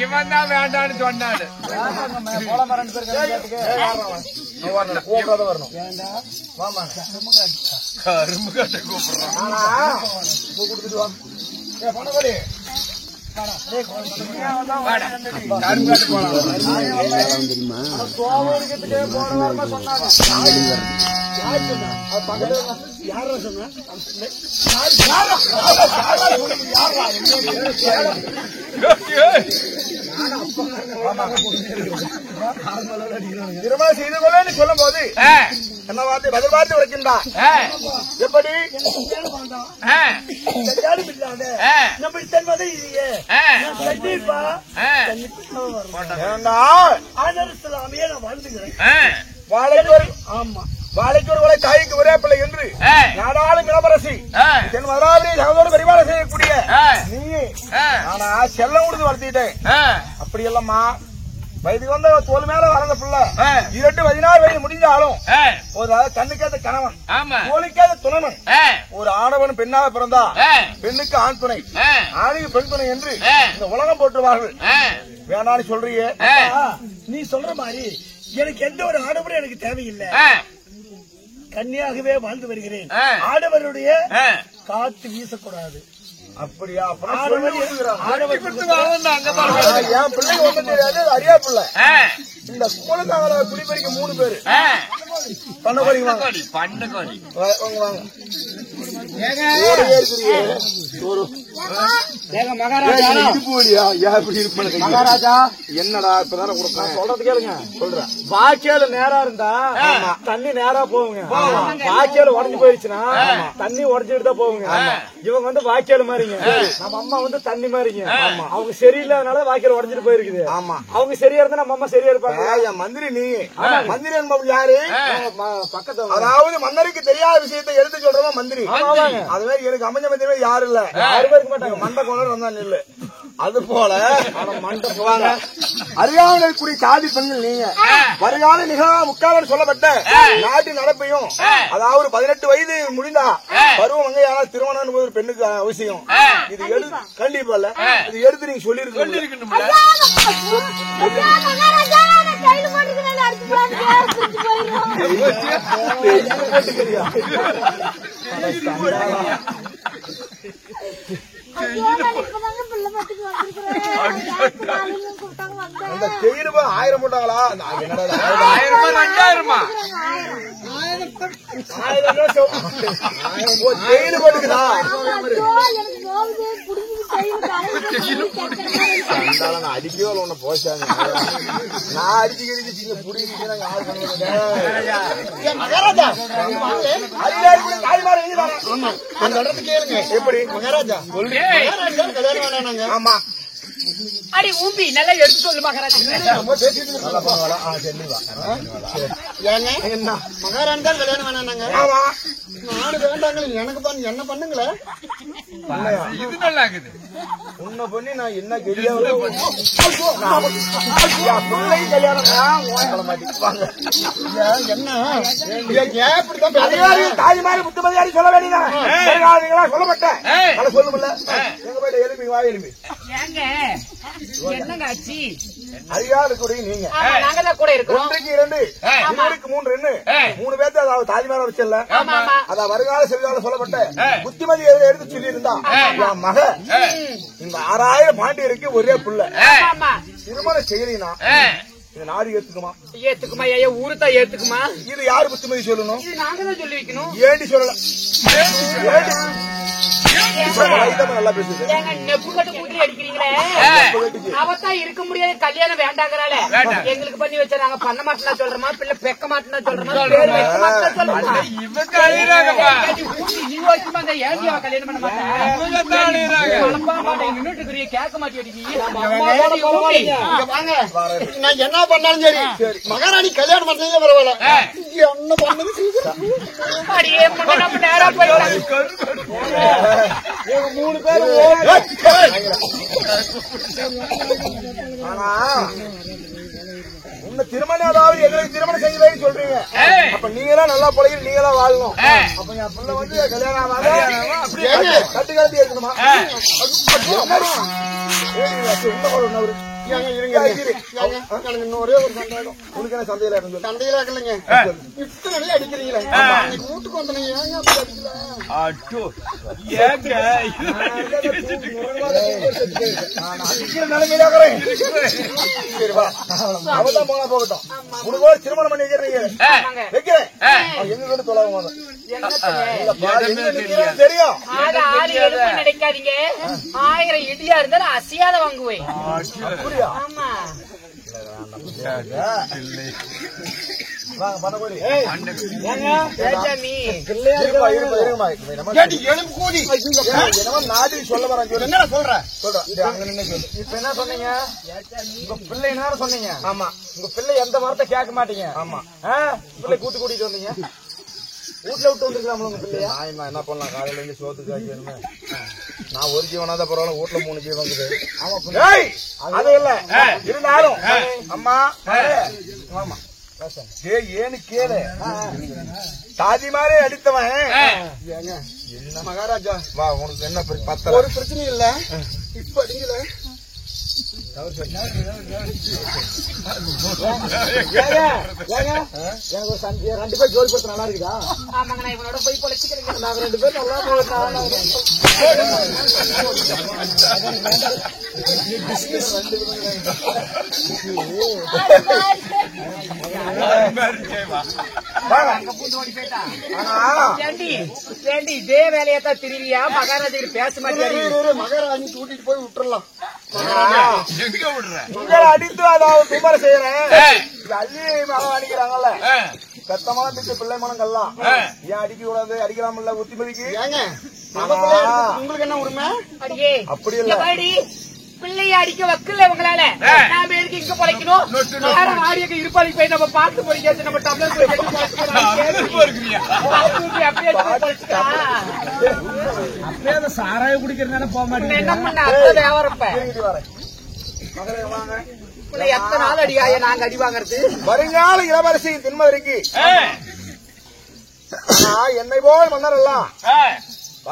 S6: இவன் தான் வேண்டான்னு சொன்னாடு.
S3: கரும்பு கட்ட கூப்பிடுறான். திருமணம் செய்து கொள்ளன்னு சொல்லும் போது என்ன வார்த்தை பதில் வார்த்தை உரைக்கின்றான். எப்படி நம்ம தென்பதை இல்லையே கண்டிப்பா ஆதரசலாமையே நான் வாழ்ந்துக்கிறேன். வாழைக்கு ஒரு வலை தாய்க்கு ஒரே பிள்ளை என்று நாடாளும் இளவரசி தென் மதுராபுரி சகோதர பரிமாணம் செய்யக்கூடிய நீ ஆனா செல்லம் கொடுத்து வளர்த்திட்டேன். அப்படி இல்லம்மா வயதுக்கு வந்த தோல் மேல வளர்ந்த பிள்ளை 16 வயது முடிஞ்சாலும் ஒரு கண்ணுக்கேத்த கணவன் தோலுக்கேத்த துணவன் ஒரு ஆடவன் பெண்ணாக பிறந்தா பெண்ணுக்கு ஆண் துணை ஆணுக்கு பெண் துணை என்று இந்த உலகம் போட்டுவார்கள். வேணான்னு சொல்றியே
S1: நீ சொல்ற மாதிரி எனக்கு எந்த ஒரு ஆடவரும் எனக்கு தேவையில்லை. கன்னியாகவே வாழ்ந்து வருகிறேன். ஆடவருடைய காத்து வீசக்கூடாது.
S3: அப்படியா? என் பிள்ளைங்க ஒண்ணு தெரியாது, அரியா பிள்ளை. இந்த ஸ்கூலுக்கு குடிப்பறிக்க 3 பேரு பண்ண போறீங்க.
S1: மகாராஜா
S3: என்னடா இப்பதானே கொடுப்பேன்
S1: சொல்றது கேளுங்க. சொல்றேன். வாய்க்கால நேரா இருந்தா தண்ணி நேரா போகுங்க. வாய்க்கால உடஞ்சு போயிருச்சுன்னா தண்ணி உடஞ்சுட்டு தான் போகுங்க. இவங்க வந்து வாய்க்கால மாதிரிங்க, நம்ம அம்மா வந்து தண்ணி மாதிரிங்க. அவங்க சரியில்லாதனால வாய்க்கால உடஞ்சிட்டு போயிருக்குது.
S3: ஆமா,
S1: அவங்க சரியா இருந்தா நம்ம அம்மா சரியா இருப்பாங்க.
S3: மந்திரி நீ மந்திரி என்பது யாரு?
S1: பக்கத்து
S3: அதாவது மன்னருக்கு தெரியாத விஷயத்தை எடுத்து சொல்றவா மந்திரி. அதுவே எனக்கு அமைஞ்ச மந்திரி யாரு இல்ல,
S1: 6 பேருக்கு மாட்டாங்க.
S3: மண்டை கொண்டு வந்தா நில்லு. அது போல அறியாமல் கூடிய சாதி பெண்கள் நீங்க வருகால நிகழ முக்காலன்னு சொல்லப்பட்ட நாட்டின் நடப்பையும், அதாவது 18 வயது முடிந்தா பருவம் மங்கையான திருமணம் என்பது ஒரு பெண்ணுக்கு அவசியம். இது கண்டிப்பா இல்ல, இது எடுத்து நீங்க சொல்லிருக்கணும். அந்த தேயிலை 1000 போட்டாங்களா? என்னடா 1000 தேயிலை போட்டுக்குதா? அடிக்கவே ஒண்ணு போச்சாங்க. நான் அடிச்சு மகாராஜா எப்படி மகாராஜா ஆமா
S6: அடி ஊம்பி நல்லா எடுத்து சொல்லு மகாராஜா.
S5: என்ன மகாராணி தான் கல்யாணம் வேணாங்க. நானு வேண்டாங்க, எனக்கு என்ன பண்ணுங்களே.
S4: இது நல்லா இருக்குது.
S3: உன்னை பண்ணி நான் என்ன கெடியா கல்யாணம் தாய்மாரி புத்தமதியாரி சொல்ல வேண்டியதான் சொல்லப்பட்டேன். சொல்லுமில்ல எங்க போயிட்டு எலும்பி வா எலும்பி
S6: என்னங்க ஆச்சு?
S3: அதிகாரக்கூடிய நீங்க
S6: நாங்க தான் கூட இருக்கிறோம்.
S3: 1க்கு 2 2க்கு 3 3 பேர்த்து அதாவது தாய்மார வச்சல அதான் வருகால செல்கால சொல்லப்பட்ட புத்திமதி எடுத்து சொல்லி இருந்தா என் மக இந்த 6000 பாண்டியருக்கு ஒரே பிள்ளை திருமணம் செய்யறீங்கன்னா இது நாடு ஏத்துக்குமா?
S6: ஏத்துக்குமா? ஐயா ஊரு தான் ஏத்துக்குமா?
S3: இது யாரு புத்திமதி சொல்லணும்?
S6: இது நாங்க தான் சொல்லி வைக்கணும்.
S3: ஏண்டி சொல்லல? நல்லா பேசுது.
S6: நெப்பு கட்டு குதிரை அடிக்கிறீங்களே, அவத்தான் இருக்க முடியாது, கல்யாணம் வேண்டாங்கிறாளே. எங்களுக்கு பண்ணி வச்சா நாங்க பண்ண மாட்டேன்னா சொல்றோமா, பிள்ளை பெக்க மாட்டேன்னா சொல்றோமா, கல்யாணம் பண்ண மாட்டேன் கேட்க மாட்டேன்.
S5: நான் என்ன பண்ணாலும் சரி மகாராணி கல்யாணம் பண்ணதே பரவாயில்ல. என்ன பண்ணது
S6: நேரா போயிடலாம்.
S3: 3 பேரும் ஆனா உன்னை திருமணம் அதாவது எங்களுக்கு திருமணம் செய்யவே சொல்றீங்க. அப்ப நீங்களா நல்லா பழகி நீங்களா வாழணும். அப்ப என் பிள்ளை வந்து கல்யாணம் கட்டு கட்டி இருக்கணுமா? ஒரே ஒரு சந்தேகம். உனக்கு என்ன சந்தேகம்?
S5: சந்தையில இருக்கலைங்க, இத்தனை நல்லா அடிக்கிறீங்களே, வீட்டுக்கு வந்தீங்க ஏங்க அடிக்கல?
S3: அடிக்கிற நிலைமையில சரிவா அவதான் போனா போகட்டும். உனக்கு திருமணம் பண்ணி வைக்கிறீங்க வைக்கிறேன். எங்க கொண்டு தொலைவாங்க தெரியும்.
S6: நினைக்காதீங்க, 1000 இடியா இருந்தாலும் அசையாத வாங்குவேன்.
S3: அப்படியா?
S6: ஆமா.
S3: வாங்க பண்ணக்கூடி.
S6: பேசாமி.
S3: இருப்பா, இருப்பா. எலும்பு கூதி. என்னமோ நாட்டி சொல்ல வரேன். என்ன சொல்றேன்? அங்க நின்னு சொல்லு. இப்ப என்ன சொன்னீங்க? உங்க பிள்ளை என்ன சொன்னீங்க? ஆமா. உங்க பிள்ளை எந்த வார்த்தை கேட்க மாட்டீங்க. ஆமா. பிள்ளை கூட்டிட்டு வந்தீங்க. வீட்டுல விட்டு வந்துருக்கலாம்ல உங்க பிள்ளையா? நான் என்ன பண்ணலாம்? காலையில இருந்து சோத்துக்கு காய்ச்சி நான் ஒரு ஜீவனாதான் பரவாயில்ல. வீட்டுல 3 ஜீவன் வந்துது. அது இல்ல இருந்தாலும் அம்மா ஆமா ஏன்னு கேளு. சாதி மாதிரி அடித்தவன் என்ன மகாராஜா வா. உனக்கு என்ன பத்த ஒரு பிரச்சனையும் இல்ல. இப்ப அடிக்கல. எனக்கு ஒரு 2 பேர் ஜோடி கொடுத்த நல்லா இருக்குதா?
S6: ஆமாங்க, நான் இவனோட போய் பொழைச்சிக்கிறேங்க.
S3: நாங்க 2 பேர் நல்லா
S6: இதே வேலையத்தான் திருவியா மகாராஜா பேச மாட்டேன்.
S3: மகாராணி கூட்டிட்டு போய் விட்டுறலாம். அடித்து அதாவது குமார செய்யறேன். அள்ளி மகம் அடிக்கிறாங்கல்ல சத்தமான திட்டு பிள்ளை மனங்கள்லாம் ஏன் அடிக்க கூடாது? அடிக்கலாம்ல புத்திமதிக்கு. உங்களுக்கு என்ன உரிமை? அப்படி இல்ல.
S6: பிள்ளைய அடிக்க வக்கல உங்களால நாம எதுக்கு இங்க பொழைக்கணும்? ஆடியக்கு இருப்பாளி போய் நம்ம பார்த்து பொழைக்காது. நம்ம டம்ளர்
S1: அப்படியே சாராய குடிக்கிறதுனால போக மாட்டேன்.
S6: என்ன பண்ண வியாபாரப்ப பிள்ளை எத்தனை நாள் அடியாய நாங்க அடி வாங்கறது?
S3: வருங்கால இளவரசி தென்மதுரைக்கு என்னை போல் மன்னர் எல்லாம்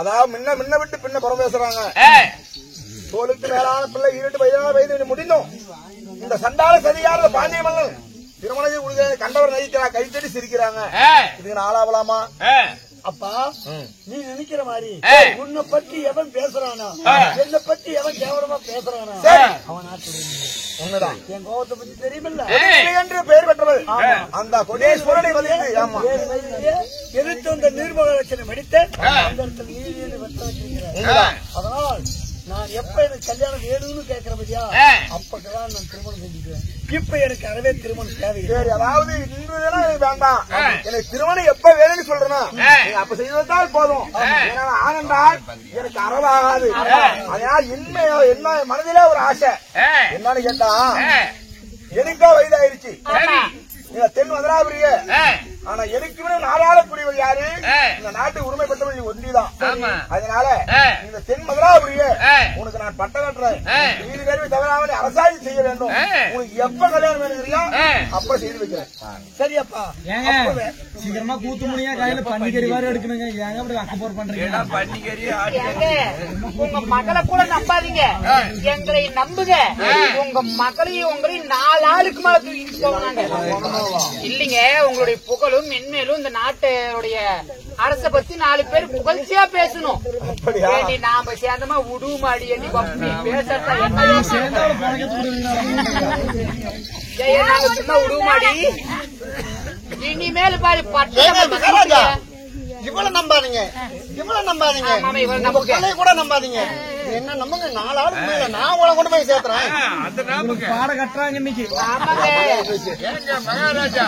S3: அதாவது முன்ன விட்டு பின்ன புறம் பேசுறாங்க. தோளுக்கு மேலான பிள்ளை 18 வயது முடிந்தோம். இந்த சண்டால சரியான பாண்டிய மன்னன் திருமணத்தை கண்டவர் நடிக்கிறார். கைத்தடி சிரிக்கிறாங்க. இதுக்கு நாளாவலாமா? அப்பா நீ நினைக்கிற மாதிரி உன்னை பத்தி எவன் பேசுறானா, என்னை பத்தி எவன் கேவலமா பேசுறானா அவன் உண்மைதான். என் கோபத்தை பத்தி தெரியுமில்ல என்று பெயர் பெற்றவள் அந்த கொடேஸ்வரனை எதிர்த்து அந்த நிர்மல லட்சணம் அடித்தேன். அதனால் நான் எப்ப எனக்கு கல்யாணம் வேணும்னு கேட்கிற பத்தியா அப்பதான் நான் திருமணம் செஞ்சுக்குவேன். இப்ப எனக்கு அறவே திருமணம் தேவை. அதாவது இன்று வேண்டாம். எனக்கு திருமணம் எப்ப வேணும்னு சொல்றேன்னா அப்ப செய்வதால் போதும். ஆனந்தால் எனக்கு அறவாகாது. அதனால் என்ன மனதிலே ஒரு ஆசை என்னன்னு கேட்டா எனக்கா வயதாயிருச்சு. தென் மதுராபுரிய ஆனா எனக்குமே நாடாளக்கூடியவர் யாரு? இந்த நாட்டு உரிமை பெற்றவர்கள் ஒன்றிதான். அதனால இந்த தென் மதுராபுரிய உனக்கு நான் பட்டம் கட்டுறேன். நீதி கருவி தவறாமல் அரசாட்சி செய்ய வேண்டும். உனக்கு எப்ப கல்யாணம் வேணுங்கிறியா அப்ப செய்து வைக்கிறேன். சரியப்பா?
S1: சீக்கிரமா கூத்து முடியா கையில பன்னிக்கறி வேற எடுக்கணுங்க. ஏங்க அப்படி அக்கப்போர் பண்றீங்க?
S3: பன்னிக்கறி
S6: உங்க மகளை கூட நம்பாதீங்க, எங்களை நம்புங்க. உங்க மகளையும் உங்களையும் 4 ஆளுக்கு மேல தூக்கிட்டு போவாங்க. இல்லீங்க, உங்களுடைய புகழும் மென்மேலும் இந்த நாட்டுடைய அரச பத்தி 4 பேர் புகழ்ச்சியா பேசணும். நாம சேர்ந்தமா உடுமாடி அடி பப்பி பேசட்டா நாங்க சும்மா உடுமாடி. இனிமேல் பாரு பட்ட
S5: இவ்வளவு நம்பாதீங்க, இவ்வளவு நம்பாதீங்க, இவ்வளவு கூட நம்பாதீங்க. என்ன நம்புங்க, 4 ஆளுக்கு மேல நான் உங்களை கொண்டு போய் சேர்த்துறேன்.
S1: பாட கட்டுறாங்க இன்னைக்கு.
S3: மகாராஜா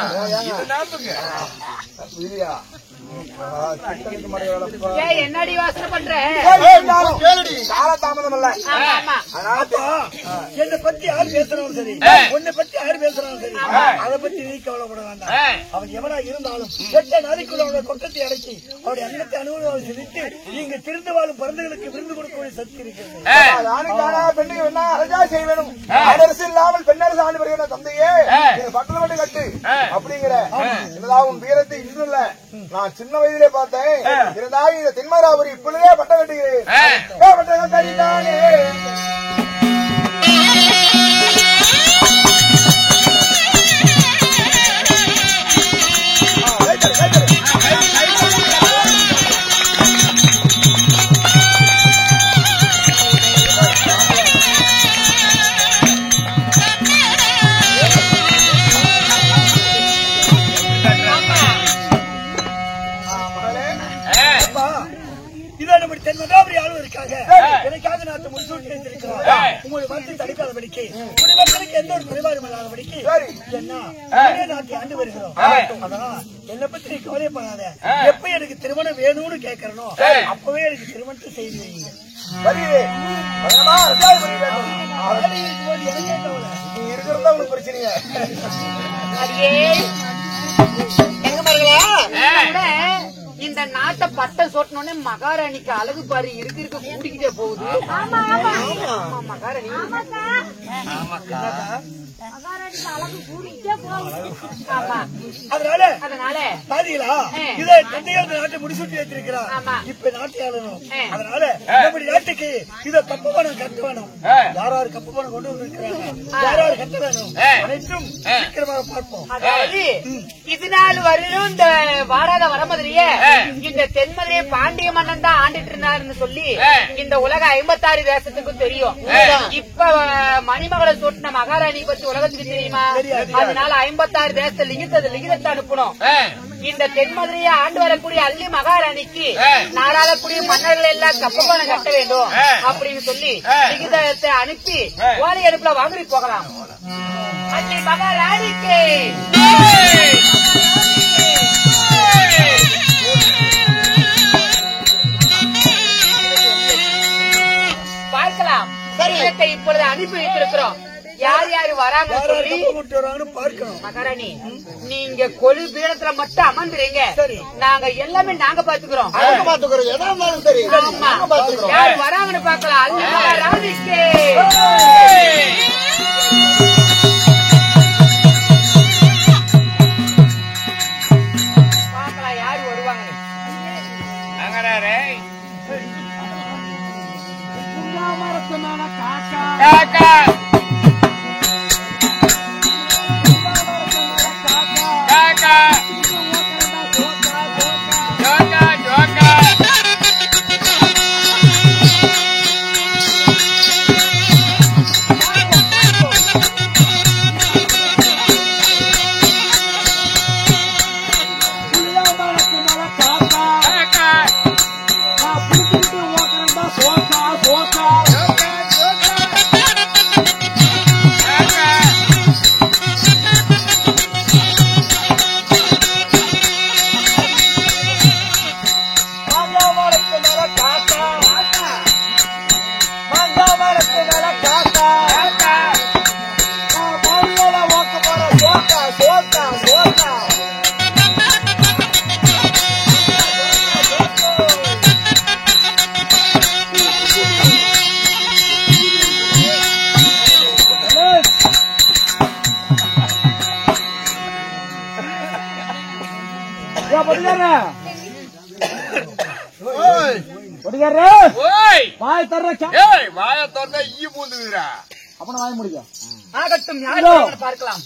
S6: என்னடி யோசனை பண்ற?
S3: காலதாமதம் இல்ல.
S1: என்னை பத்தி யாரு பேசுறவங்க சரி, உன்னை பத்தி யாரு பேசுறவங்க சரி, அதை பத்தி நீ கவலைப்பட வேண்டாம். அவன் எவனா இருந்தாலும் 8 நாளைக்குள்ள அவனை கொட்டத்தை அடக்கி அவருடைய அன்னத்தை அனுபவம் செலுத்தி நீங்க திருந்து வாழும் பறந்துகளுக்கு விருந்து கொடுக்கக்கூடிய சக்தி இருக்கிறது.
S3: பெண்ணுக்கு என்ன அரசா செய்ய வேணும். அரசு இல்லாமல் பெண்ணரசு ஆண்டு வருகிற தந்தையே பட்டத்தை மட்டும் கட்டு அப்படிங்கிற உன் வீரத்தை இன்னும் இல்ல. நான் சின்ன வயதிலே பார்த்தேன். இருந்தாலும் இந்த தென்மராபுரி இப்பொழுதே பட்டம் கட்டுகிறேன். எனக்காக நாட்டு முடிச்சு வைத்திருக்கிறார். உங்களுடைய மனத்தை தடுக்காதபடிக்கு குடிமக்களுக்கு எந்த ஒரு குறைபாடும் இல்லாதபடிக்கு என்ன நாட்டை ஆண்டு வருகிறோம். அதான் என்னை பத்தி நீ கவலைப்படாத. எப்ப எனக்கு திருமணம் வேணும்னு கேட்கறனோ அப்பவே எனக்கு திருமணத்தை செய்து வைங்க. இருக்கிறதா உங்களுக்கு பிரச்சனையா?
S6: எங்க பாருங்களா, இந்த நாட்டை பட்டம் சொட்டனோடனே மகாராணிக்கு அழகு பாரு இருக்க கூட்டிக்கிட்டே போகுது. மகாராணி
S2: அழகு கூடிக்கிட்டே போகுது.
S6: அதனால
S3: பாத்தீங்களா, இதை தந்தையார் நாட்டை முடிசூட்டி வைத்திருக்கிறார். இப்ப நாட்டை ஆளணும். அதனால நம்முடைய நாட்டுக்கு இதை கப்பு பணம் கட்ட வேணும். யாராரு கப்பு பணம் கொண்டு வந்திருக்கிறாங்க, யாராரு கட்ட வேணும், அனைத்தும் சீக்கிரமாக பார்ப்போம்.
S6: அதாவது இது நாள் வரையிலும் இந்த வாராத வரமதுரையே இந்த தென்மதுரையை பாண்டிய மன்னன் தான் ஆண்டுட்டு இருந்தாருன்னு சொல்லி இந்த உலக 56 தேசத்துக்கும் தெரியும். இப்ப மணிமகளை சொட்டின மகாராணி பத்தி உலகத்துக்கு தெரியுமா? அதனால 56 தேச லிகிதத்தை அனுப்பணும். இந்த தென்மதுரையை ஆண்டு வரக்கூடிய அள்ளி மகாராணிக்கு நாடாளக்கூடிய மன்னர்கள் எல்லாம் கப்பப்பான கட்ட வேண்டும் அப்படின்னு சொல்லி லிகிதத்தை அனுப்பி ஓலை அடுப்புல வாங்கி போகலாம். அள்ளி மகாராணிக்கு பார்க்கலாம். லிகிதத்தை இப்பொழுது அனுப்பி வைத்திருக்கிறோம். யார் யாரு வராங்க சொல்லி
S3: பார்க்கணும்.
S6: மகாராணி நீங்க கொழு பீடத்துல மட்டும் அமர்ந்துறீங்க. நாங்க எல்லாமே நாங்க பாத்துக்கிறோம். யாரு வராங்கன்னு பாக்கலாம். அள்ளி மகாராணிக்கு பாக்கலாம் யாரு வருவாங்க. காக்கா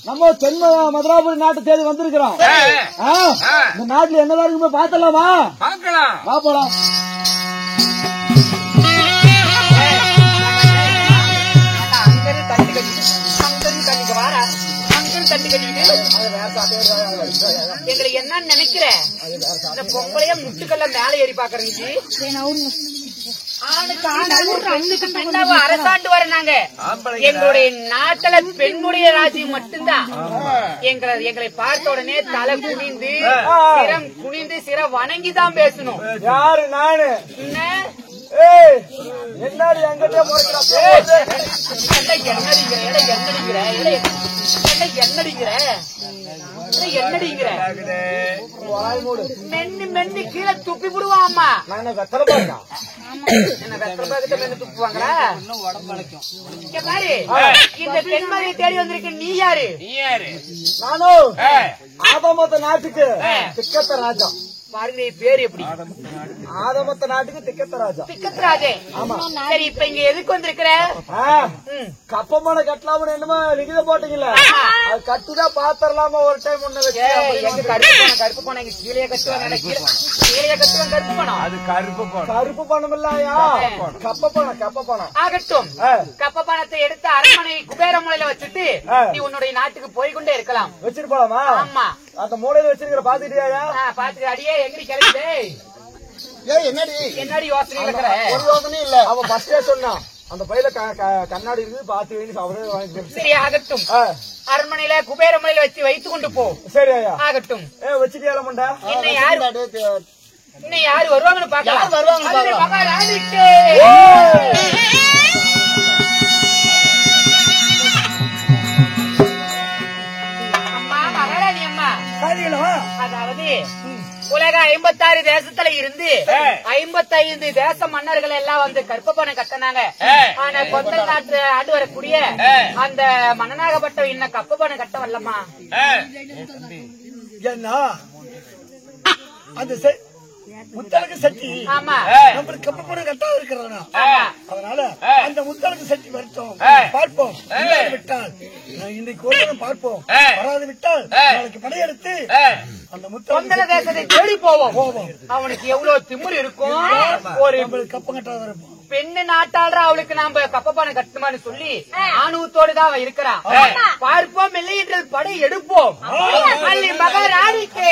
S1: நம்ம தென் மதுராபுரி நாட்டை தேடி வந்திருக்கிறோம். இந்த நாட்டுல என்னதான் இருக்குமே பாத்தலாமா? வா போலாம்.
S6: எங்களை என்னன்னு நினைக்கிற இந்த பொம்பளைய முட்டுக்கல்ல மேல ஏறி பாக்குறீங்க. அரசாண்டு வராங்க. எங்களுடைய நாட்டுல பெண்ணுடைய ராஜ்யம் மட்டும்தான். எங்களை பார்த்த உடனே தலை குனிந்து சிரம் குனிந்து சிர வணங்கிதான் பேசணும்.
S1: யாரு? நானு. என்னடி எங்கிட்ட
S6: மென்னு மென்னு கீழே துப்பி விடுவாம்மா.
S1: நான் வெத்தலை பாருங்க.
S6: என்ன வெத்தலை பாக்கத்தை மென்னு துப்புவாங்களா? பாரு, இந்த பெண்மணியை தேடி வந்திருக்கு. நீ யாரு?
S1: நானும் ஆதமத்த நாட்டுக்கு திக்கத்த ராஜா.
S6: பாருங்க பேரு எப்படி?
S1: ஆதமத்த நாட்டுக்கு திக்கத்த ராஜா.
S6: திக்கத்த ராஜே. ஆமா. சரி, இப்ப இங்க எதுக்கு வந்திருக்கிற?
S1: கப்பமான கட்டலாம்னு என்னமோ லிகிதம் போட்டீங்கல்ல, அது கட்டிதான் பாத்திரலாமா ஒரு டைம் ஒண்ணு வச்சு.
S6: கருப்பு பணம் இங்க கீழே கட்டுவாங்க. கீழே கட்டுவாங்க கருப்பு பணம். அது
S1: கருப்பு பணம் இல்லையா? கப்ப பணம்.
S6: ஆகட்டும். கப்ப பணத்தை எடுத்து அரண்மனை குபேர மூலையில வச்சுட்டு நீ உன்னுடைய நாட்டுக்கு போய்கொண்டே இருக்கலாம்.
S1: வச்சுட்டு போலாமா?
S6: ஆமா.
S1: அந்த மூலையில வச்சிருக்கிற பாத்துட்டியா?
S6: பாத்துக்க. அடியே எங்கடி கிளம்புதே? என்னடி யோசனை இருக்கிற?
S5: ஒரு யோசனையும் இல்ல.
S3: அவன் ஃபர்ஸ்டே சொன்னான் அந்த பையில கண்ணாடி இருக்குது பாத்து வேணும் அவரே வாங்கி.
S6: சரி ஆகட்டும். அரண்மனையில குபேரமலையில வச்சு வைத்துக் கொண்டு போ.
S3: சரி ஐயா.
S6: ஆகட்டும்.
S3: வச்சுட்டியாலமுண்டா
S6: இன்னும் யாரு வருவாங்கன்னு பாக்கலாம். மகாராணிக்கு அம்மா, மகாராணி அம்மா. அதாவது உலக 56 தேசத்துல இருந்து 55 தேச மன்னர்கள் எல்லாம் வந்து கற்பப்பனை கட்டினாங்க. ஆனா கொந்த நாட்டு ஆண்டு வரக்கூடிய அந்த மன்னனாகப்பட்ட இன்னும் கப்பப்பனை கட்ட வரலம்மா.
S3: ஏன்னா அந்த முத்தலகு சக்தி
S6: ஆமா
S3: நம்மளுக்கு கப்பப்பனை கட்டாத இருக்கிறானா, அதனால அந்த முத்தலகு சக்தி வரட்டும் பார்ப்போம். விட்டால் இன்னைக்கு ஒரு பார்ப்போம், வராது விட்டால் நாளைக்கு படையெடுத்து அந்த முத்தலகு
S6: தேசத்தை தேடி போவோம். அவனுக்கு எவ்வளவு திமிர் இருக்கும். ஒரு
S3: கப்பம் கட்டாத இருப்போம்.
S6: பெண்ணு நாட்டாளர் அவளுக்கு நாம கப்பப்பானை கட்டுமான்னு சொல்லி ஆணவத்தோடு தான் அவன் இருக்கிறான். பார்ப்போம், இல்லை என்றால் படை எடுப்போம். மகாராணிக்கு